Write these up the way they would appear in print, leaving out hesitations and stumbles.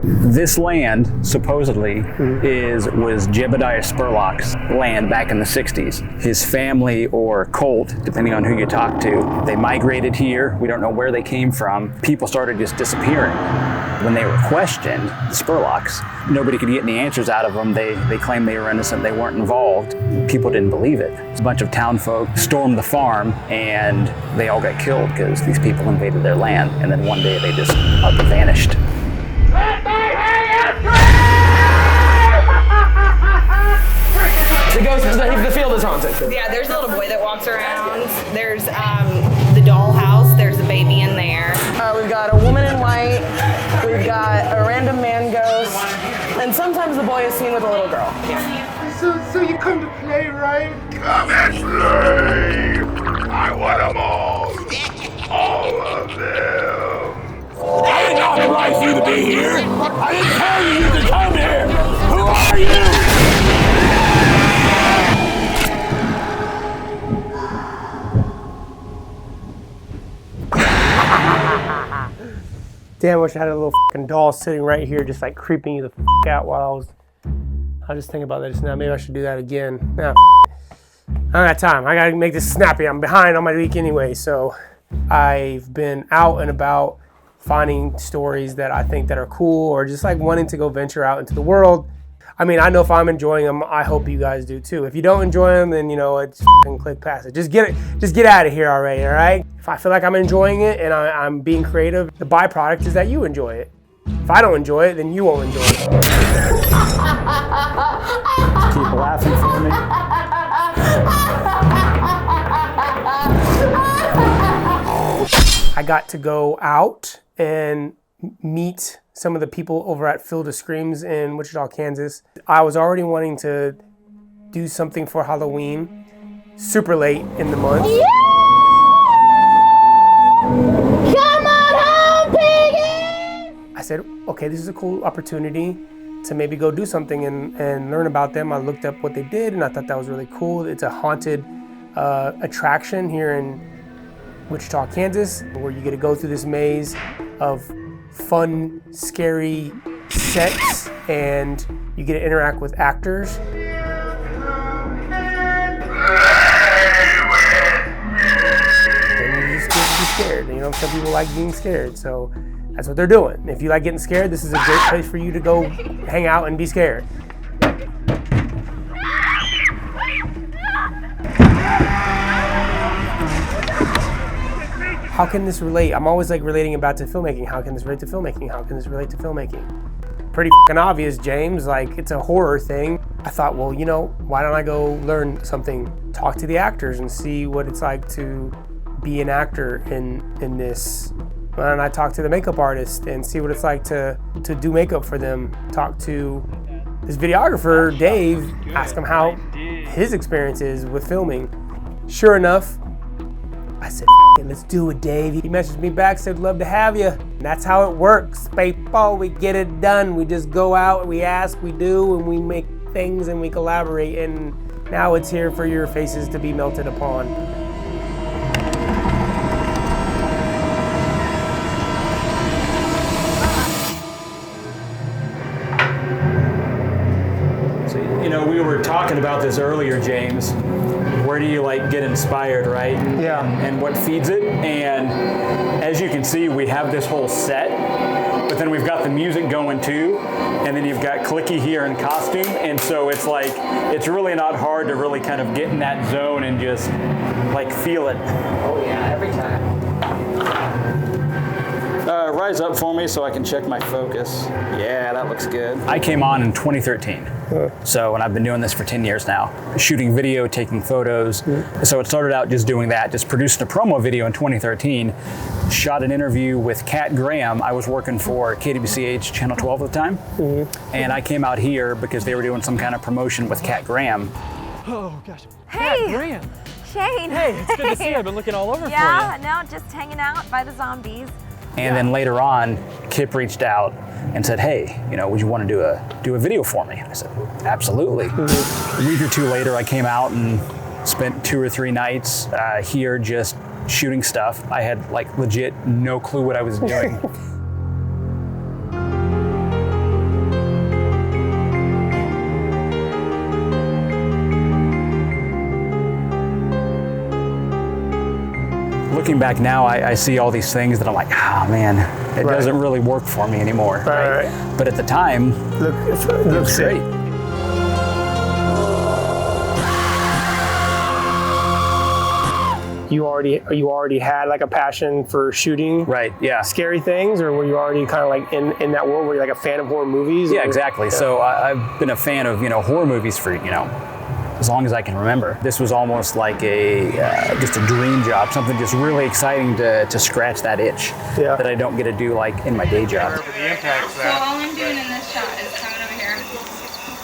This land, supposedly, was Jebediah Spurlock's land back in the 60s. His family or cult, depending on who you talk to, they migrated here. We don't know where they came from. People started just disappearing. When they were questioned, the Spurlocks, nobody could get any answers out of them. They claimed they were innocent, they weren't involved. People didn't believe it. A bunch of town folk stormed the farm and they all got killed because these people invaded their land. And then one day they just up and vanished. The field is haunted. Yeah, there's a little boy that walks around. There's the dollhouse. There's a baby in there. We've got a woman in white. We've got a random man ghost. And sometimes the boy is seen with a little girl. So you come to play, right? Come and play. I want them all. All of them. I didn't authorize you to be here. I didn't tell you to come here. Who are you? Damn, I wish I had a little fucking doll sitting right here just like creeping you the fuck out while I was just thinking about that just now. Maybe I should do that again. Nah, I don't got time. I gotta make this snappy. I'm behind on my week anyway, so I've been out and about finding stories that I think that are cool or just like wanting to go venture out into the world. I mean, I know if I'm enjoying them, I hope you guys do too. If you don't enjoy them, then you know, it's fucking click past it. Just get out of here already, all right? If I feel like I'm enjoying it and I'm being creative, the byproduct is that you enjoy it. If I don't enjoy it, then you won't enjoy it. Keep laughing for me. I got to go out and meet some of the people over at Field of Screams in Wichita, Kansas. I was already wanting to do something for Halloween, super late in the month. Yeah! Come on home, piggy! I said, okay, this is a cool opportunity to maybe go do something and learn about them. I looked up what they did and I thought that was really cool. It's a haunted attraction here in Wichita, Kansas, where you get to go through this maze of fun, scary sets, and you get to interact with actors. And you just get to be scared. You know, some people like being scared, so that's what they're doing. If you like getting scared, this is a great place for you to go hang out and be scared. How can this relate? I'm always like relating it back to filmmaking. How can this relate to filmmaking? How can this relate to filmmaking? Pretty fucking obvious, James. Like, it's a horror thing. I thought, well, you know, why don't I go learn something? Talk to the actors and see what it's like to be an actor in this. Why don't I talk to the makeup artist and see what it's like to do makeup for them? Talk to this videographer, Dave, ask him how his experience is with filming. Sure enough, I said, let's do it, Dave. He messaged me back, said, love to have you. And that's how it works, people. We get it done. We just go out, we ask, we do, and we make things and we collaborate. And now it's here for your faces to be melted upon. So, you know, we were talking about this earlier, James. Where do you like get inspired, right? Yeah. And what feeds it? And as you can see, we have this whole set, but then we've got the music going too, and then you've got Clicky here in costume, and so it's like, it's really not hard to really kind of get in that zone and just like feel it. Oh yeah, every time. Rise up for me so I can check my focus. Yeah, that looks good. I came on in 2013. So, and I've been doing this for 10 years now. Shooting video, taking photos. So it started out just doing that, just produced a promo video in 2013, shot an interview with Kat Graham. I was working for KWCH Channel 12 at the time. And I came out here because they were doing some kind of promotion with Kat Graham. Oh gosh. Hey. Kat Graham. Shane. Hey, it's good to see you. I've been looking all over for you. Yeah, no, just hanging out by the zombies. And then later on, Kip reached out and said, hey, you know, would you want to do a video for me? I said, absolutely. A week or two later, I came out and spent 2 or 3 nights here just shooting stuff. I had like legit no clue what I was doing. looking back now, I see all these things that I'm like, oh man, it doesn't really work for me anymore. Right. But at the time, it looks great. You already had like a passion for shooting, scary things, or were you already kind of like in that world? Were you like a fan of horror movies? Yeah, exactly. Yeah. So I've been a fan of horror movies for as long as I can remember. This was almost like just a dream job, something just really exciting to scratch that itch that I don't get to do like in my day job. So all I'm doing in this shot is coming over here.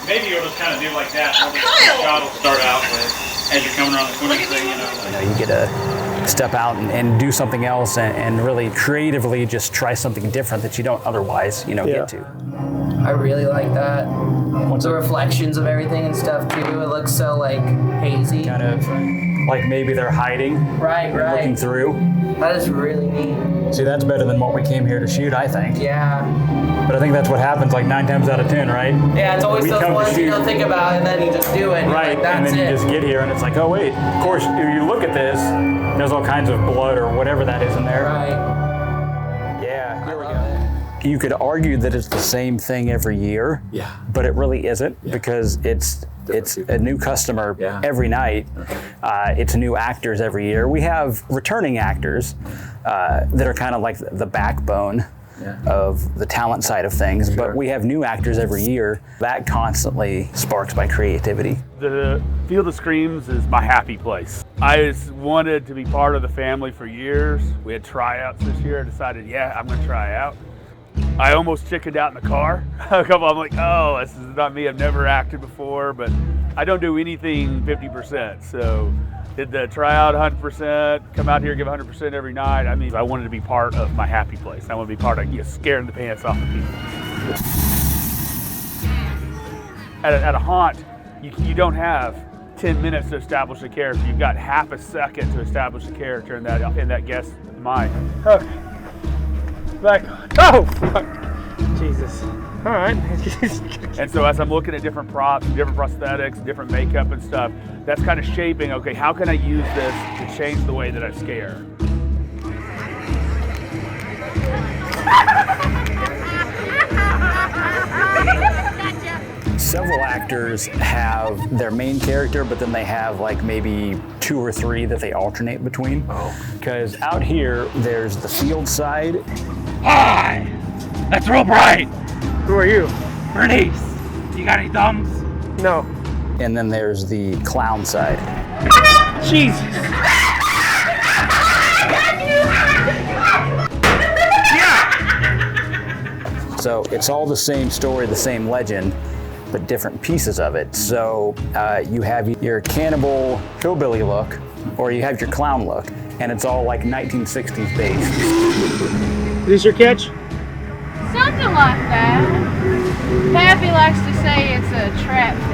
Maybe you'll just kind of do like that. The shot will start out with. As you're coming around the corner, you get to step out and do something else and really creatively just try something different that you don't otherwise, get to. I really like that. The reflections of everything and stuff too. It looks so like hazy. Kind of like maybe they're hiding. Right. Looking through. That is really neat. See, that's better than what we came here to shoot, I think. Yeah. But I think that's what happens like 9 times out of 10, right? Yeah, it's always those ones you don't think about and then you just do it. And right, like, that's and then you just get here and it's like, oh wait. Of course, if you look at this, there's all kinds of blood or whatever that is in there. Right. Yeah, here we go. You could argue that it's the same thing every year, but it really isn't because it's a new customer every night. It's new actors every year. We have returning actors that are kind of like the backbone of the talent side of things, but we have new actors every year. That constantly sparks my creativity. The Field of Screams is my happy place. I wanted to be part of the family for years. We had tryouts this year. I decided, I'm gonna try out. I almost chickened out in the car. I'm like, oh, this is not me. I've never acted before, but I don't do anything 50%. So did the tryout 100%, come out here, give 100% every night. I mean, I wanted to be part of my happy place. I want to be part of scaring the pants off of people. At a haunt, you don't have 10 minutes to establish a character. You've got half a second to establish a character in that guest's mind. Okay. Back on. Oh, fuck. Jesus. All right. And so as I'm looking at different props, different prosthetics, different makeup and stuff, that's kind of shaping, okay, how can I use this to change the way that I scare? Several actors have their main character, but then they have like maybe 2 or 3 that they alternate between. Because out here, there's the field side. Hi! That's real bright! Who are you? Bernice! You got any thumbs? No. And then there's the clown side. Jesus! So it's all the same story, the same legend, but different pieces of it. So you have your cannibal hillbilly look, or you have your clown look, and it's all like 1960s based. Is this your catch? Something like that. Pappy likes to say it's a trap fish.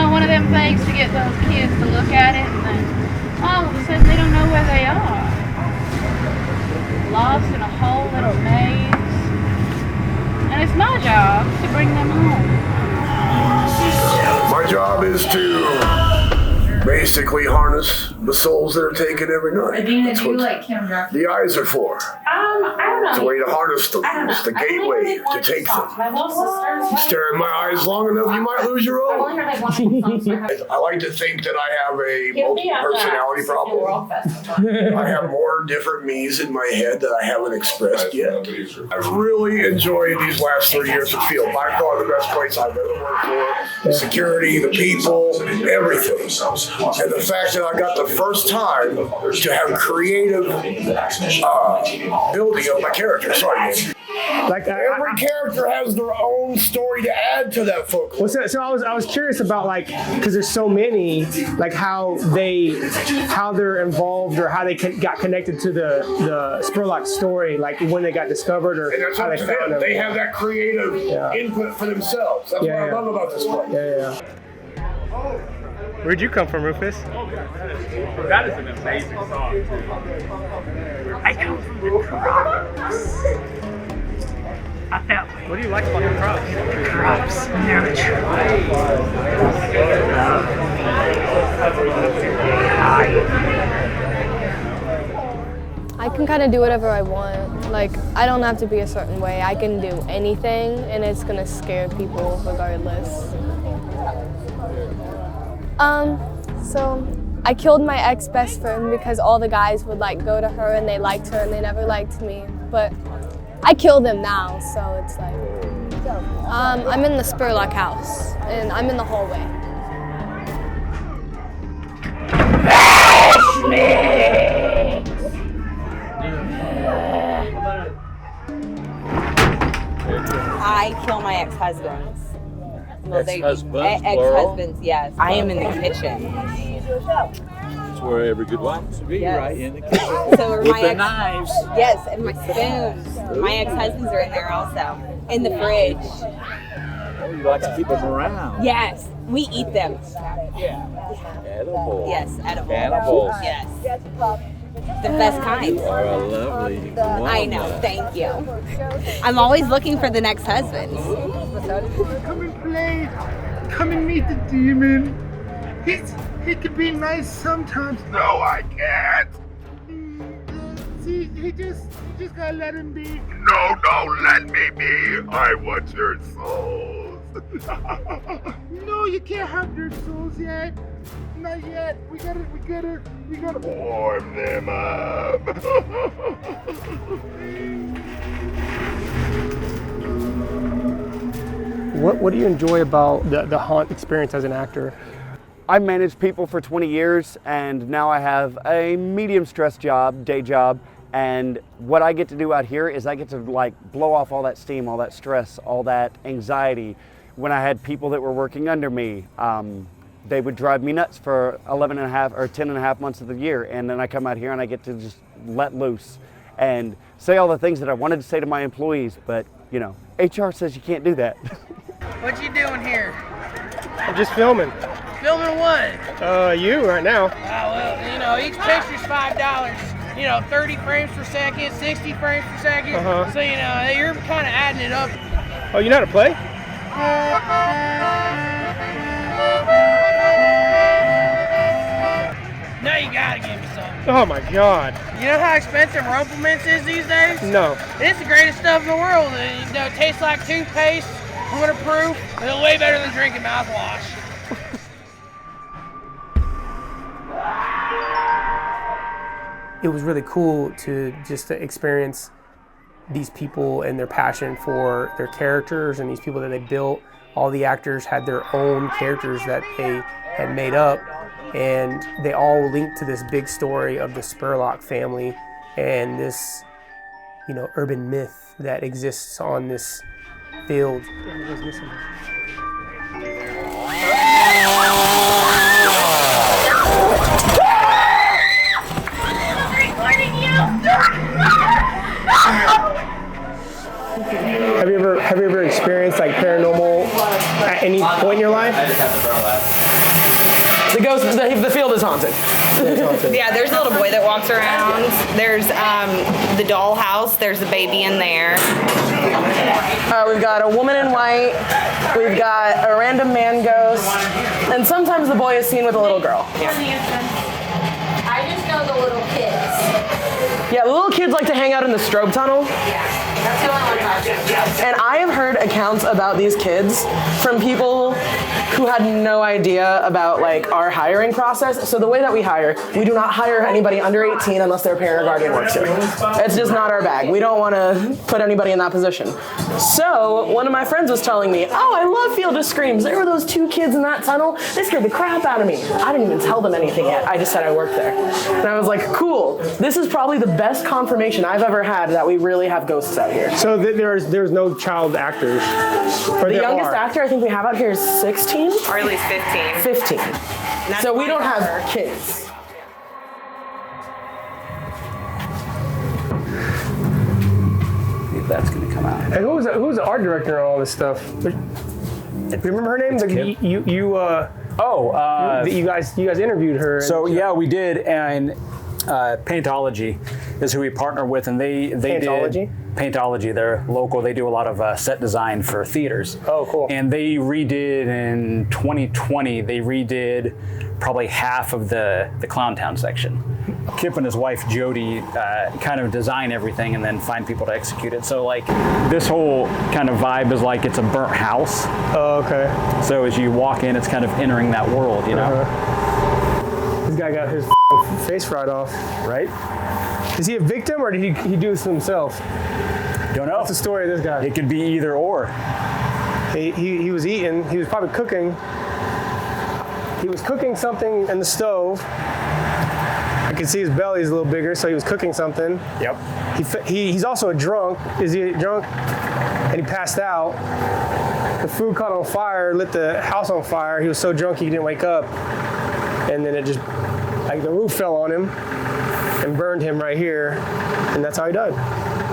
One of them things to get those kids to look at it and then all of a sudden they don't know where they are. Lost in a whole little maze. And it's my job to bring them home. My job is to basically harness the souls that are taken every night. Adina, do you like Kim Drucker? The eyes are for. I don't know. It's a way to harness them. It's the gateway to take them. My little sister. Stare in my eyes long enough, you might lose your I've own. only heard like one song. I like to think that I have a multi-personality problem. I have more different me's in my head that I haven't expressed yet. I've really enjoyed these last 3 years of field. By far the best place I've ever worked for. The security, the people, everything. And the fact that I got the first time to have creative building of my character. Sorry, like every character has their own story to add to that folk. Well, so I was curious about because there's so many, like how they're involved or how they got connected to the Spurlock story, like when they got discovered or how they found them. They have that creative input for themselves. That's what I love about this place. Yeah. Where'd you come from, Rufus? That is an amazing song, too. I come from the crops. What do you like about the crops? Crops never try. I can kind of do whatever I want. Like, I don't have to be a certain way. I can do anything, and it's gonna scare people regardless. So I killed my ex-best friend because all the guys would like go to her and they liked her and they never liked me. But I killed him now, so it's like, I'm in the Spurlock house and I'm in the hallway. I kill my ex-husbands. Ex-husbands, Ex-husbands, yes. I am in the kitchen. That's where every good wife wants to be, Yes. right? In the kitchen. So With the knives. Yes, and my spoons. My ex-husbands are in there also. In the fridge. Oh, you like to keep them around. Yes, we eat them. Edible. Yes, edible. Cannibals. Yes. The best kind. You are a lovely woman. I know, thank you. I'm always looking for the next husband. Come and play. Come and meet the demon. He can be nice sometimes. No, I can't. See, you just gotta let him be. No, let me be. I want your souls. No, you can't have their souls yet. Not yet. We gotta warm them up. What do you enjoy about the haunt experience as an actor? I managed people for 20 years and now I have a medium stress job, day job, and what I get to do out here is I get to like blow off all that steam, all that stress, all that anxiety. When I had people that were working under me, they would drive me nuts for 11 and a half or 10 and a half months of the year, and then I come out here and I get to just let loose and say all the things that I wanted to say to my employees, but you know, HR says you can't do that. What you doing here? I'm just filming. Filming what? You right now. Well, you know, each picture's $5. You know, 30 frames per second, 60 frames per second. So, you know, you're kind of adding it up. Oh, you know how to play? Now you gotta give me something. Oh my God. You know how expensive Rumple Mints is these days? No. It's the greatest stuff in the world. It tastes like toothpaste, waterproof, and it's way better than drinking mouthwash. It was really cool to experience these people and their passion for their characters and these people that they built. All the actors had their own characters that they had made up, and they all linked to this big story of the Spurlock family and this, you know, urban myth that exists on this field. Have you ever experienced like paranormal at any point in your life? The field is haunted. Yeah, there's a little boy that walks around. There's the dollhouse. There's a baby in there. We've got a woman in white. We've got a random man ghost, and sometimes the boy is seen with a little girl. I just know the little kids. Yeah, the little kids like to hang out in the strobe tunnel. That's the only one talking. And I have heard accounts about these kids from people who had no idea about like our hiring process. So the way that we hire, we do not hire anybody under 18 unless their parent or guardian works here. It's just not our bag. We don't want to put anybody in that position. So one of my friends was telling me, oh, I love Field of Screams. There were those two kids in that tunnel. They scared the crap out of me. I didn't even tell them anything yet. I just said I worked there. And I was like, cool. This is probably the best confirmation I've ever had that we really have ghosts out here. So there's no child actors? The youngest actor I think we have out here is 16? Or at least 15. 15. So we don't have kids. If that's going to come out. And who's the art director on all this stuff? Do you remember her name? Kip. You guys interviewed her. So yeah, we did, and Paintology is who we partner with, and they Paintology? Paintology, they're local. They do a lot of set design for theaters. Oh, cool. And they redid in 2020. They redid probably half of the Clowntown section. Kip and his wife Jody kind of design everything and then find people to execute it. So like this whole kind of vibe is like it's a burnt house. Oh, okay. So as you walk in, it's kind of entering that world, you know? This guy got his face fried off. Right? Is he a victim or did he do this to himself? Don't know. What's the story of this guy? It could be either or. He was eating, he was probably cooking. He was cooking something in the stove. I could see his belly's a little bigger, so he was cooking something. Yep. He's also a drunk. Is he a drunk? And he passed out. The food caught on fire, lit the house on fire. He was so drunk he didn't wake up. And then it just, like the roof fell on him and burned him right here. And that's how he died.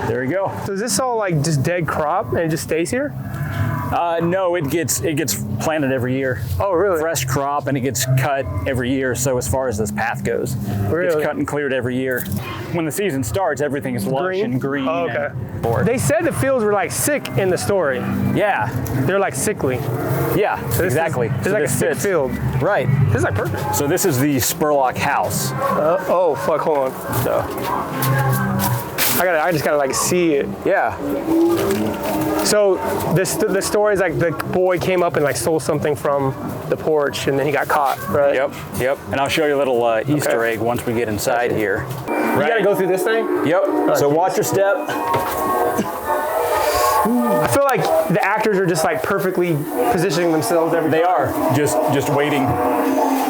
There you go. So is this all like just dead crop and it just stays here? No, it gets planted every year. Oh, really? Fresh crop, and it gets cut every year. So as far as this path goes, really? It's cut and cleared every year. When the season starts, everything is lush and green. Oh, okay. They said the fields were like sick in the story. Yeah. They're like sickly. Yeah, so exactly. It's like a sick field. Right. This is like perfect. So this is the Spurlock house. Oh, fuck, hold on. So. I just gotta like see it. Yeah. So the story is like the boy came up and like stole something from the porch and then he got caught, right? Yep. And I'll show you a little Easter egg once we get inside here. You gotta go through this thing? Yep. Right. So watch your step. I feel like the actors are just like perfectly positioning themselves every time. They are. Just waiting.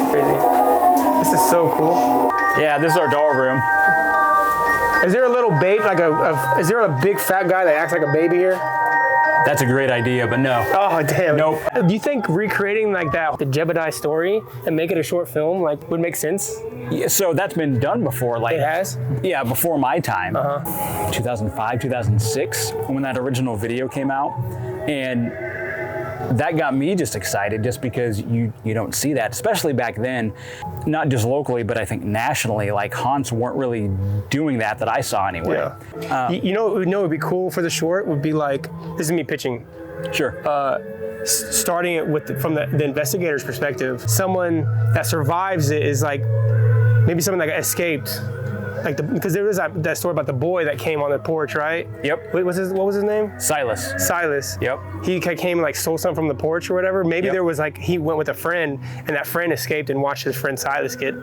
Crazy. This is so cool. Yeah, this is our doll room. Is there a little babe, like is there a big fat guy that acts like a baby here? That's a great idea, but no. Oh, damn. Nope. Do you think recreating like that, the Jebediah story, and make it a short film, like would make sense? Yeah, so that's been done before. Like, it has? Yeah, before my time. 2005, 2006, when that original video came out. And that got me just excited just because you don't see that, especially back then, not just locally, but I think nationally, like haunts weren't really doing that I saw anyway. Yeah. You know what would be cool for the short would be like, this is me pitching. Sure. Starting it from the investigator's perspective, someone that survives it is like, maybe someone that escaped. Like because there was that story about the boy that came on the porch, right? Yep. What was his name? Silas. Silas. Yep. He came and like stole something from the porch or whatever. Maybe there was like, he went with a friend and that friend escaped and watched his friend Silas get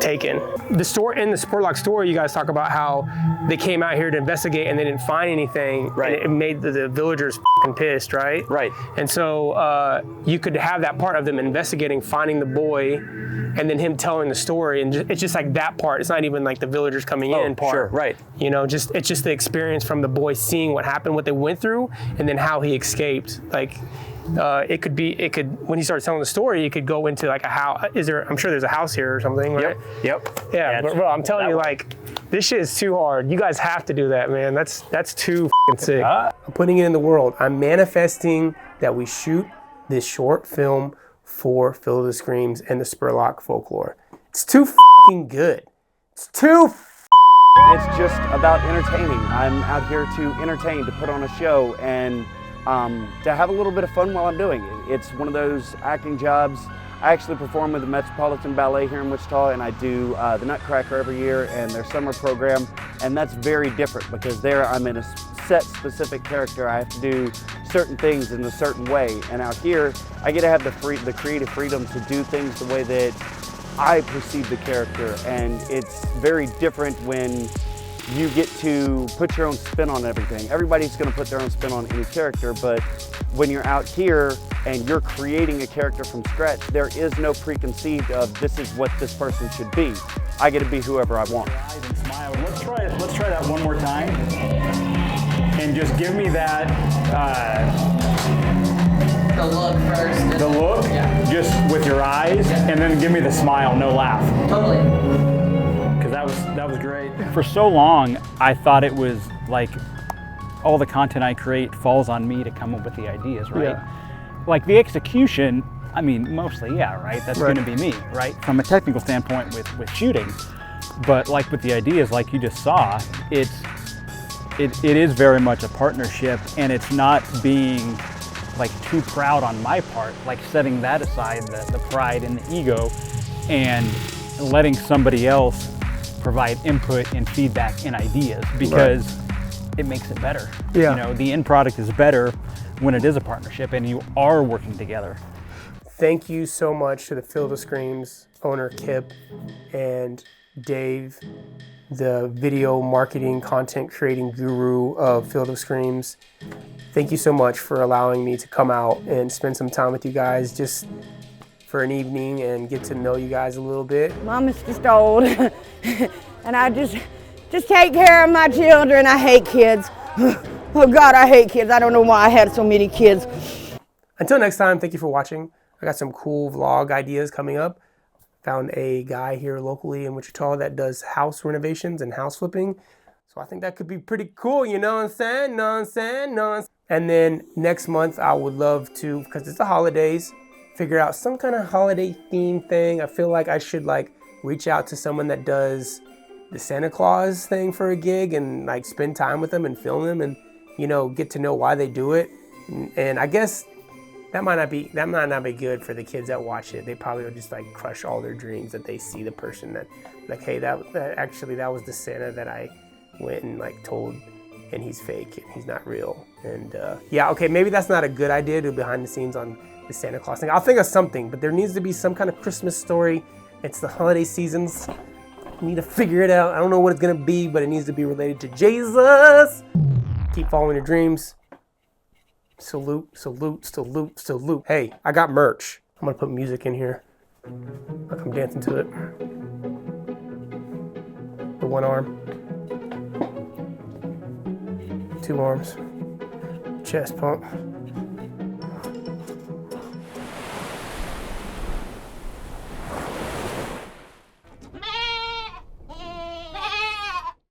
taken. The story in the Spurlock story, you guys talk about how they came out here to investigate and they didn't find anything. Right. And it made the villagers fucking pissed, right? Right. And so you could have that part of them investigating, finding the boy, and then him telling the story, and it's just like that part. It's not even like the villagers coming in part. Sure, right. You know, it's just the experience from the boy seeing what happened, what they went through, and then how he escaped. Like, it could when he starts telling the story, it could go into like a house. I'm sure there's a house here or something, right? Yep. Yeah, but bro, I'm telling you, like, this shit is too hard. You guys have to do that, man. That's too fucking sick. I'm putting it in the world. I'm manifesting that we shoot this short film for Fill of the Screams and the Spurlock folklore. It's too fucking good. It's too It's just about entertaining. I'm out here to entertain, to put on a show, and to have a little bit of fun while I'm doing it. It's one of those acting jobs. I actually perform with the Metropolitan Ballet here in Wichita, and I do the Nutcracker every year and their summer program, and that's very different because there I'm in a set specific character. I have to do certain things in a certain way, and out here I get to have the creative freedom to do things the way that I perceive the character, and it's very different when you get to put your own spin on everything. Everybody's going to put their own spin on any character, but when you're out here and you're creating a character from scratch, there is no preconceived of this is what this person should be. I get to be whoever I want. Smile. Let's try that one more time, and just give me that. The look first. The look, just with your eyes, and then give me the smile, no laugh. Totally. Because that was great. For so long, I thought it was like all the content I create falls on me to come up with the ideas, right? Yeah. Like the execution, I mean, mostly, yeah, right? That's Right. going to be me, right? From a technical standpoint with shooting, but like with the ideas, like you just saw, it is very much a partnership, and it's not being like too proud on my part, like setting that aside, the pride and the ego, and letting somebody else provide input and feedback and ideas, because it makes it better. Yeah. You know, the end product is better when it is a partnership and you are working together. Thank you so much to the Field of Screams owner, Kip, and Dave, the video marketing, content creating guru of Field of Screams. Thank you so much for allowing me to come out and spend some time with you guys just for an evening and get to know you guys a little bit. Mom is just old, and I just take care of my children. I hate kids. Oh God, I hate kids. I don't know why I had so many kids. Until next time, thank you for watching. I got some cool vlog ideas coming up. Found a guy here locally in Wichita that does house renovations and house flipping. So I think that could be pretty cool, you know what I'm saying? And then next month, I would love to, because it's the holidays, figure out some kind of holiday theme thing. I feel like I should like reach out to someone that does the Santa Claus thing for a gig and like spend time with them and film them and, you know, get to know why they do it. And I guess that might not be good for the kids that watch it. They probably will just like crush all their dreams that they see the person that like, hey, that was the Santa that I went and like told, and he's fake and he's not real. And yeah, okay, maybe that's not a good idea to do behind the scenes on the Santa Claus thing. I'll think of something, but there needs to be some kind of Christmas story. It's the holiday seasons. I need to figure it out. I don't know what it's gonna be, but it needs to be related to Jesus. Keep following your dreams. Salute, salute, salute, salute. Hey, I got merch. I'm gonna put music in here. Look, I'm dancing to it. The one arm. 2 arms. Chest pump.